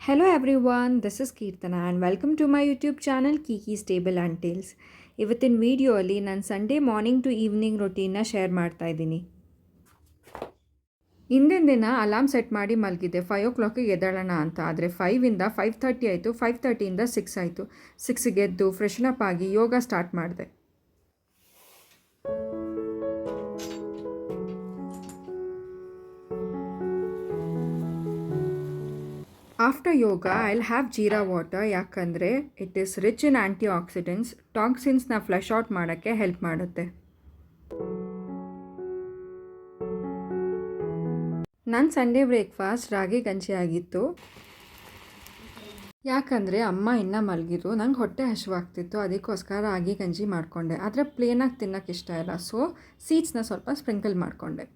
Hello everyone, this is Keertana and welcome to my YouTube channel Kiki's Table and Tales. ಇವತ್ತಿನ ವಿಡಿಯೋಲಿ ನಾನು Sunday morning to evening ರೊಟೀನ್ನ share ಮಾಡ್ತಾ ಇದ್ದೀನಿ. ಹಿಂದಿನ ದಿನ ಅಲಾರ್ಮ್ ಸೆಟ್ ಮಾಡಿ ಮಲಗಿದ್ದೆ 5 o'clock ಎದ್ದೇಳೋಣ ಅಂತ. ಆದರೆ 5ಇಂದ 5:30 ಆಯಿತು, 5:30ಇಂದ 6 ಆಯಿತು. 6ಗೆ ಎದ್ದು ಫ್ರೆಶನ್ ಅಪ್ ಆಗಿ ಯೋಗ ಸ್ಟಾರ್ಟ್ ಮಾಡಿದೆ. After yoga, I'll have jeera water ಯಾಕಂದರೆ it is rich in antioxidants. ಟಾಕ್ಸಿನ್ಸ್ನ ಫ್ಲಶ್ ಔಟ್ ಮಾಡೋಕ್ಕೆ ಹೆಲ್ಪ್ ಮಾಡುತ್ತೆ. ನನ್ನ ಸಂಡೇ ಬ್ರೇಕ್ಫಾಸ್ಟ್ ರಾಗಿ ಗಂಜಿ ಆಗಿತ್ತು. ಯಾಕಂದರೆ ಅಮ್ಮ ಇನ್ನೂ ಮಲಗಿದ್ರು, ನಂಗೆ ಹೊಟ್ಟೆ ಹಸಿವಾಗ್ತಿತ್ತು, ಅದಕ್ಕೋಸ್ಕರ ರಾಗಿ ಗಂಜಿ ಮಾಡಿಕೊಂಡೆ. ಆದರೆ ಪ್ಲೇನಾಗಿ ತಿನ್ನೋಕ್ಕೆ ಇಷ್ಟ ಇಲ್ಲ, ಸೊ ಸೀಡ್ಸ್ನ ಸ್ವಲ್ಪ ಸ್ಪ್ರಿಂಕಲ್ ಮಾಡಿಕೊಂಡೆ.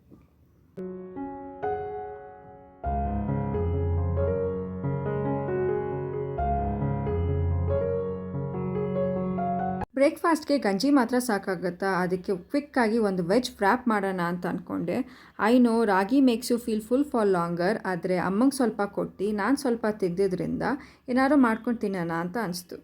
ಬ್ರೇಕ್ಫಾಸ್ಟ್ಗೆ ಗಂಜಿ ಮಾತ್ರ ಸಾಕಾಗುತ್ತಾ? ಅದಕ್ಕೆ ಕ್ವಿಕ್ಕಾಗಿ ಒಂದು ವೆಜ್ ವ್ರ್ಯಾಪ್ ಮಾಡೋಣ ಅಂತ ಅಂದ್ಕೊಂಡೆ. I know ragi makes you feel full for longer, ಆದರೆ ಅಮ್ಮಂಗೆ ಸ್ವಲ್ಪ ಕೊಟ್ಟು ನಾನು ಸ್ವಲ್ಪ ತೆಗೆದಿದ್ರಿಂದ ಏನಾದ್ರು ಮಾಡ್ಕೊಂಡು ತಿನ್ನೋಣ ಅಂತ ಅನಿಸ್ತು.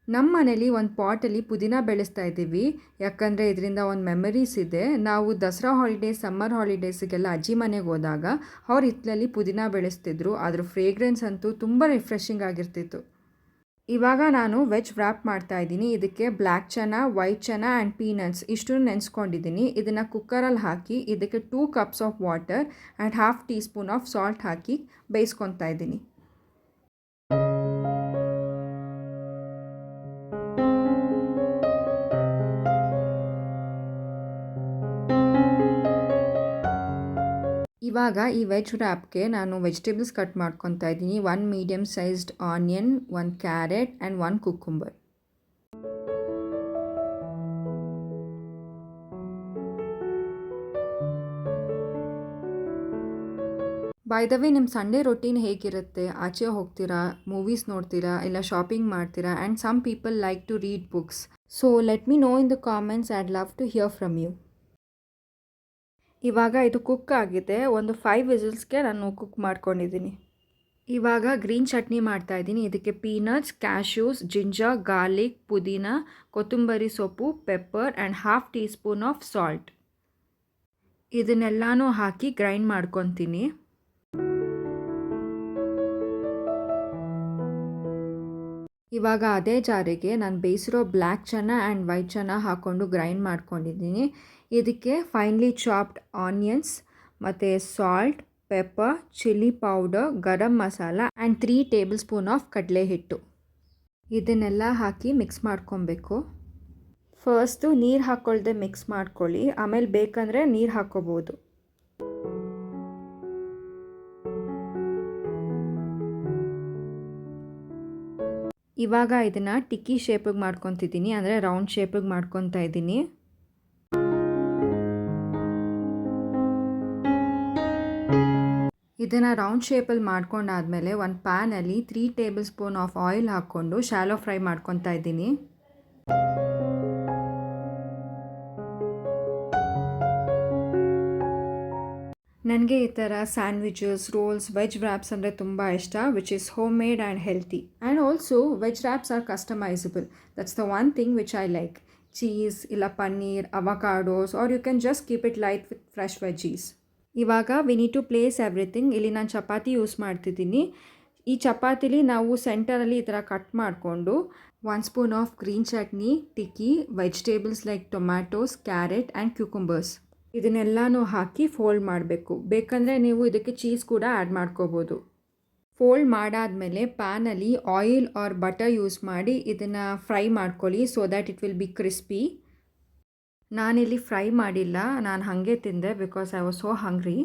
ನಮ್ಮ ಮನೇಲಿ ಒಂದು ಪಾಟಲ್ಲಿ ಪುದೀನ ಬೆಳೆಸ್ತಾ ಇದ್ದೀವಿ, ಯಾಕಂದರೆ ಇದರಿಂದ ಒಂದು ಮೆಮರೀಸ್ ಇದೆ. ನಾವು ದಸರಾ ಹಾಲಿಡೇಸ್, ಸಮ್ಮರ್ ಹಾಲಿಡೇಸಿಗೆಲ್ಲ ಅಜ್ಜಿ ಮನೆಗೆ ಹೋದಾಗ ಅವ್ರು ಹಿತ್ತಲಲ್ಲಿ ಪುದೀನ ಬೆಳೆಸ್ತಿದ್ರು. ಅದ್ರ ಫ್ರೇಗ್ರೆನ್ಸ್ ಅಂತೂ ತುಂಬ ರಿಫ್ರೆಶಿಂಗ್ ಆಗಿರ್ತಿತ್ತು. ಇವಾಗ ನಾನು ವೆಜ್ ವ್ರ್ಯಾಪ್ ಮಾಡ್ತಾಯಿದ್ದೀನಿ. ಇದಕ್ಕೆ black chana, white chana and peanuts ಇಷ್ಟು ನೆನೆಸ್ಕೊಂಡಿದ್ದೀನಿ. ಇದನ್ನು ಕುಕ್ಕರಲ್ಲಿ ಹಾಕಿ ಇದಕ್ಕೆ 2 cups of water and 1/2 teaspoon of salt ಹಾಕಿ ಬೇಯಿಸ್ಕೊತಾ ಇದ್ದೀನಿ. ಇವಾಗ ಈ ವೆಜ್ ವ್ರ್ಯಾಪ್ಗೆ ನಾನು ವೆಜಿಟೇಬಲ್ಸ್ ಕಟ್ ಮಾಡ್ಕೊತಾ ಇದ್ದೀನಿ. 1 medium sized onion, 1 carrot and 1 cucumber. By the way, ನಿಮ್ಮ ಸಂಡೇ ರೊಟೀನ್ ಹೇಗಿರುತ್ತೆ? ಆಚೆ ಹೋಗ್ತೀರಾ, ಮೂವೀಸ್ ನೋಡ್ತೀರಾ, ಇಲ್ಲ ಶಾಪಿಂಗ್ ಮಾಡ್ತೀರಾ? And some people like to read books. So let me know in the comments. I'd love to hear from you. ಇವಾಗ ಇದು cook ಆಗಿದೆ. ಒಂದು 5 ವಿಸಿಲ್ಸ್ಗೆ ನಾನು ಕುಕ್ ಮಾಡ್ಕೊಂಡಿದ್ದೀನಿ. ಇವಾಗ ಗ್ರೀನ್ ಚಟ್ನಿ ಮಾಡ್ತಾಯಿದ್ದೀನಿ. ಇದಕ್ಕೆ ಪೀನಟ್ಸ್, ಕ್ಯಾಶ್ಯೂಸ್, ಜಿಂಜರ್, ಗಾರ್ಲಿಕ್, ಪುದೀನ, ಕೊತ್ತಂಬರಿ ಸೊಪ್ಪು, pepper and 1/2 teaspoon of salt ಇದನ್ನೆಲ್ಲನೂ ಹಾಕಿ ಗ್ರೈಂಡ್ ಮಾಡ್ಕೊತೀನಿ. ಇವಾಗ ಅದೇ ಜಾರಿಗೆ ನಾನು ಬೇಯಿಸಿರೋ black chana and white chana ಹಾಕ್ಕೊಂಡು ಗ್ರೈಂಡ್ ಮಾಡ್ಕೊಂಡಿದ್ದೀನಿ. ಇದಕ್ಕೆ ಫೈನ್ಲಿ ಚಾಪ್ಡ್ ಆನಿಯನ್ಸ್ ಮತ್ತು salt, pepper, chilli powder, garam masala and 3 tablespoon of ಕಡಲೆ ಹಿಟ್ಟು ಇದನ್ನೆಲ್ಲ ಹಾಕಿ ಮಿಕ್ಸ್ ಮಾಡ್ಕೊಬೇಕು. ಫಸ್ಟು ನೀರು ಹಾಕ್ಕೊಳ್ದೆ ಮಿಕ್ಸ್ ಮಾಡ್ಕೊಳ್ಳಿ, ಆಮೇಲೆ ಬೇಕಂದರೆ ನೀರು ಹಾಕ್ಕೋಬೋದು. ಇವಾಗ ಇದನ್ನು ಟಿಕ್ಕಿ ಶೇಪಿಗೆ ಮಾಡ್ಕೊತಿದ್ದೀನಿ, ಅಂದರೆ ರೌಂಡ್ ಶೇಪಿಗೆ ಮಾಡ್ಕೊತಾ ಇದ್ದೀನಿ. ಇದನ್ನು ರೌಂಡ್ ಶೇಪಲ್ಲಿ ಮಾಡ್ಕೊಂಡಾದಮೇಲೆ ಒಂದು ಪ್ಯಾನಲ್ಲಿ 3 tablespoon ಆಫ್ ಆಯಿಲ್ ಹಾಕ್ಕೊಂಡು ಶಾಲೋ ಫ್ರೈ ಮಾಡ್ಕೊತಾ ಇದ್ದೀನಿ. ನನಗೆ ಈ ಥರ ಸ್ಯಾಂಡ್ವಿಚಸ್, ರೋಲ್ಸ್, ವೆಜ್ ವ್ರ್ಯಾಪ್ಸ್ ಅಂದರೆ ತುಂಬ ಇಷ್ಟ, which is homemade and healthy. And also veg wraps are customisable. That's the one thing which I like. Cheese ಇಲ್ಲ paneer, avocados, or you can just keep it light with fresh veggies. ಇವಾಗ we need to place everything. ಇಲ್ಲಿ ನಾನು chapati use ಮಾಡ್ತಿದ್ದೀನಿ. ಈ ಚಪಾತಿಲಿ ನಾವು ಸೆಂಟರಲ್ಲಿ ಈ ಥರ cut ಮಾಡಿಕೊಂಡು 1 spoon of green chutney, tikki, vegetables like tomatoes, carrot and cucumbers ಇದನ್ನೆಲ್ಲನೂ ಹಾಕಿ ಫೋಲ್ಡ್ ಮಾಡಬೇಕು. ಬೇಕಂದರೆ ನೀವು ಇದಕ್ಕೆ ಚೀಸ್ ಕೂಡ ಆ್ಯಡ್ ಮಾಡ್ಕೋಬೋದು. ಫೋಲ್ಡ್ ಮಾಡಾದಮೇಲೆ ಪ್ಯಾನಲ್ಲಿ ಆಯಿಲ್ ಆರ್ ಬಟರ್ ಯೂಸ್ ಮಾಡಿ ಇದನ್ನು ಫ್ರೈ ಮಾಡ್ಕೊಳ್ಳಿ, so that it will be crispy. ನಾನಿಲ್ಲಿ ಫ್ರೈ ಮಾಡಿಲ್ಲ, ನಾನು ಹಾಗೆ ತಿಂದೆ ಬಿಕಾಸ್ ಐ ವಾಸ್ ಸೋ ಹಂಗ್ರಿ.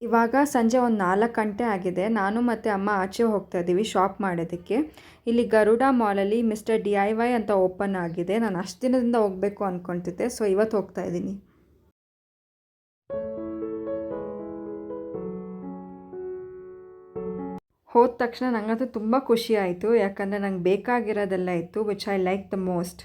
ಇವಾಗ ಸಂಜೆ ಒಂದು 4 ಗಂಟೆ ಆಗಿದೆ. ನಾನು ಮತ್ತು ಅಮ್ಮ ಆಚೆ ಹೋಗ್ತಾ ಇದ್ದೀವಿ ಶಾಪ್ ಮಾಡೋದಕ್ಕೆ. ಇಲ್ಲಿ ಗರುಡ ಮಾಲಲ್ಲಿ ಮಿಸ್ಟರ್ DIY ಅಂತ ಓಪನ್ ಆಗಿದೆ. ನಾನು ಅಷ್ಟು ದಿನದಿಂದ ಹೋಗಬೇಕು ಅಂದ್ಕೊತಿದ್ದೆ, ಸೊ ಇವತ್ತು ಹೋಗ್ತಾ ಇದ್ದೀನಿ. ಹೋದ ತಕ್ಷಣ ನನಗಂತೂ ತುಂಬ ಖುಷಿ ಆಯಿತು, ಯಾಕಂದರೆ ನಂಗೆ ಬೇಕಾಗಿರೋದೆಲ್ಲ ಇತ್ತು, which I like the most.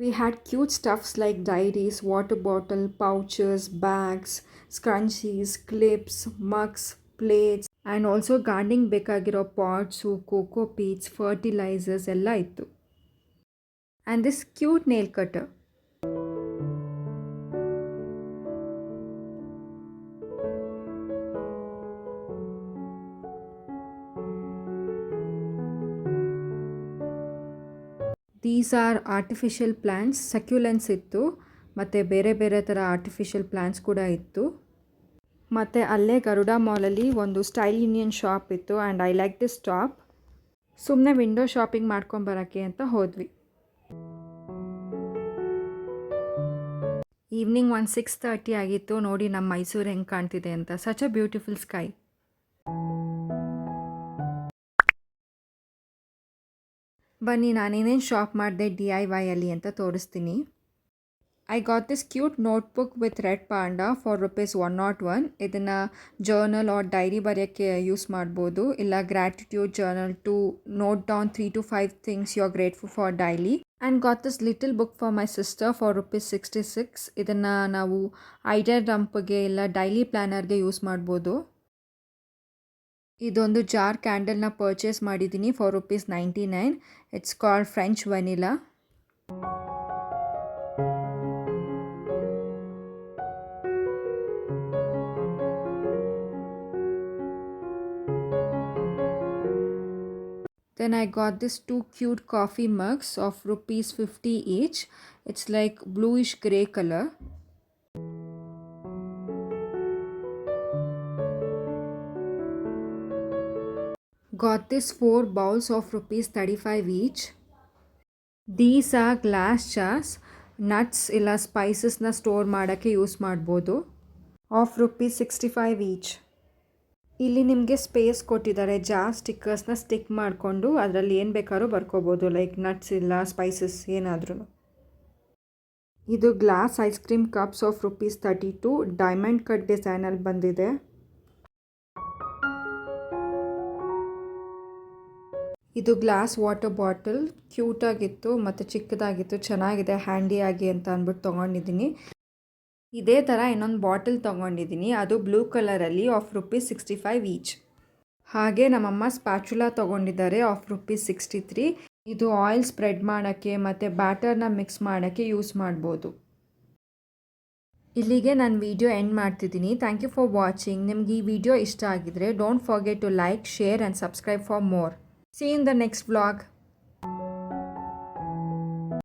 We had cute stuffs like diaries, water bottle, pouches, bags, scrunchies, clips, mugs, plates, and also gardening ಬೇಕಾಗಿರೋ ಪಾಟ್ಸು, ಕೋಕೋ ಪೀಟ್ಸ್, ಫರ್ಟಿಲೈಸರ್ಸ್ ಎಲ್ಲ ಇತ್ತು. And this cute nail cutter. These are artificial plants, succulents ಇತ್ತು ಮತ್ತು ಬೇರೆ ಬೇರೆ ಥರ artificial plants ಕೂಡ ಇತ್ತು. ಮತ್ತು ಅಲ್ಲೇ ಗರುಡ ಮಾಲಲ್ಲಿ ಒಂದು ಸ್ಟೈಲ್ ಯೂನಿಯನ್ ಶಾಪ್ ಇತ್ತು and I like this top. ಸುಮ್ಮನೆ ವಿಂಡೋ ಶಾಪಿಂಗ್ ಮಾಡ್ಕೊಂಬರೋಕ್ಕೆ ಅಂತ ಹೋದ್ವಿ. ಈವ್ನಿಂಗ್ ಒಂದು 6:30 ಆಗಿತ್ತು. ನೋಡಿ ನಮ್ಮ ಮೈಸೂರು ಹೆಂಗೆ ಕಾಣ್ತಿದೆ ಅಂತ. Such a beautiful sky. ಬನ್ನಿ ನಾನೇನೇನು ಶಾಪ್ ಮಾಡಿದೆ DIY ಅಲ್ಲಿ ಅಂತ ತೋರಿಸ್ತೀನಿ. I got this cute notebook with red panda for ₹101. ಇದನ್ನು ಜರ್ನಲ್ ಆರ್ ಡೈರಿ ಬರೆಯೋಕ್ಕೆ ಯೂಸ್ ಮಾಡ್ಬೋದು, ಇಲ್ಲ gratitude journal to note down 3 to 5 things you are grateful for daily. And got this little book for my sister for ₹66. ಇದನ್ನು ನಾವು idea ಡಂಪ್ಗೆ ಇಲ್ಲ daily ಪ್ಲ್ಯಾನರ್ಗೆ use ಮಾಡ್ಬೋದು. ಇದೊಂದು jar ಕ್ಯಾಂಡಲ್ನ purchase ಮಾಡಿದ್ದೀನಿ for ₹99. It's called French vanilla. Then I got this 2 cute coffee mugs of ₹50 each. It's like bluish grey color. Got this 4 bowls of ₹35 each. These are glass jars. Nuts illa spices na store ಮಾಡೋಕ್ಕೆ use ಮಾಡ್ಬೋದು. Of ₹65 each. ಇಲ್ಲಿ ನಿಮಗೆ space ಕೊಟ್ಟಿದ್ದಾರೆ. ಸ್ಟಿಕ್ಕರ್ಸ್ನ stick ಮಾಡಿಕೊಂಡು ಅದರಲ್ಲಿ ಏನು ಬೇಕಾದ್ರೂ ಬರ್ಕೋಬೋದು, ಲೈಕ್ ನಟ್ಸ್ ಇಲ್ಲ ಸ್ಪೈಸಸ್ ಏನಾದ್ರೂ. ಇದು glass ice cream cups of ₹32. Diamond cut ಡಿಸೈನಲ್ಲಿ ಬಂದಿದೆ. ಇದು ಗ್ಲಾಸ್ ವಾಟರ್ ಬಾಟಲ್, ಕ್ಯೂಟಾಗಿತ್ತು ಮತ್ತು ಚಿಕ್ಕದಾಗಿತ್ತು, ಚೆನ್ನಾಗಿದೆ ಹ್ಯಾಂಡಿಯಾಗಿ ಅಂತ ಅಂದ್ಬಿಟ್ಟು ತೊಗೊಂಡಿದ್ದೀನಿ. ಇದೇ ಥರ ಇನ್ನೊಂದು ಬಾಟಲ್ ತೊಗೊಂಡಿದ್ದೀನಿ, ಅದು ಬ್ಲೂ ಕಲರಲ್ಲಿ ಆಫ್ ₹65 ಈಚ್. ಹಾಗೆ ನಮ್ಮಮ್ಮ ಸ್ಪ್ಯಾಚುಲಾ ತೊಗೊಂಡಿದ್ದಾರೆ ಆಫ್ ₹63. ಇದು ಆಯಿಲ್ ಸ್ಪ್ರೆಡ್ ಮಾಡೋಕ್ಕೆ ಮತ್ತು ಬ್ಯಾಟರ್ನ ಮಿಕ್ಸ್ ಮಾಡೋಕ್ಕೆ ಯೂಸ್ ಮಾಡ್ಬೋದು. ಇಲ್ಲಿಗೆ ನಾನು ವಿಡಿಯೋ ಎಂಡ್ ಮಾಡ್ತಿದ್ದೀನಿ. Thank you for watching. ನಿಮ್ಗೆ ಈ ವಿಡಿಯೋ ಇಷ್ಟ ಆಗಿದ್ರೆ don't forget to like, share and subscribe for more. See you in the next vlog.